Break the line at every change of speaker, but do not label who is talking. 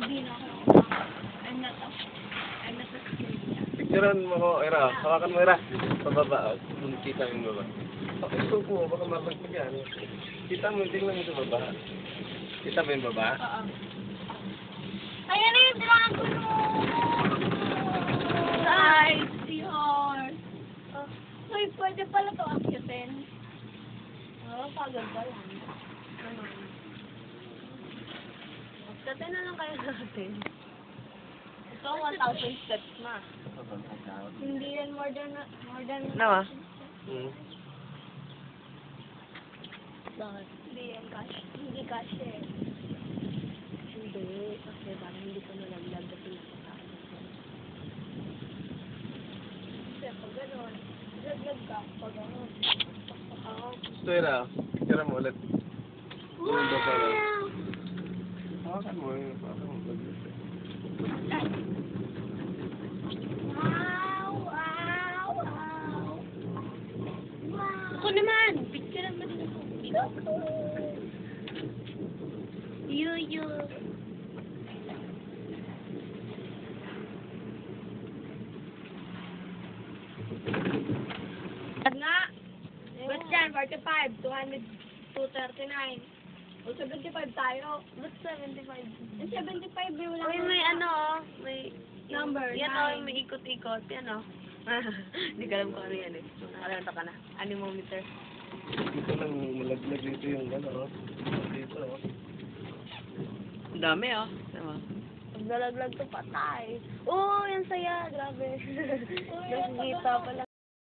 Hindi na ako. I'm not a
Picturean mo ko, Ira. Hawakan mo, Ira. Pababa. Kung kita mo yung baba. Ito po, baka malagpag yan. Kita mo, tingnan mo sa baba. Kita ba yung baba?
Oo. Ayan na yung dragon mo! Ay, seahorse. Uy, pwede pala ito akyutin. Oo, paganda lang. Ano? Akyutin na lang kayo natin. Ito, 1,000 steps na. Hindi yan more than...
Nawa?
Bakit? Hindi yan cash. Hindi cash eh.
Hindi. Kasi parang hindi ko nalaglag kasi nakasaan.
Kasi pag gano'n, laglag ka. Pag gano'n.
Gusto, Ira. Picturean mo ulit. Yung baba lang. Hawakan mo yun. Hawakan mo.
Wow! Wow! Wow! Wow!
Ako naman! Picture naman ako.
Yuyu! Nga! Ba't yan? 45, 200, 239. O 75 tayo. Ba't 75? Eh, 75 yung lang.
Uy, may ano, may...
Number,
Yan
nine.
may ikot-ikot. Yan Hindi ko alam kung ano yan eh. Nakalimutan ka na. Anemometer.
Dito lang, malaglag dito yung ano. Dito.
Ang dami Diba?
Pag nalaglag to patay. Oo, yan saya. Grabe. Nakikita pala.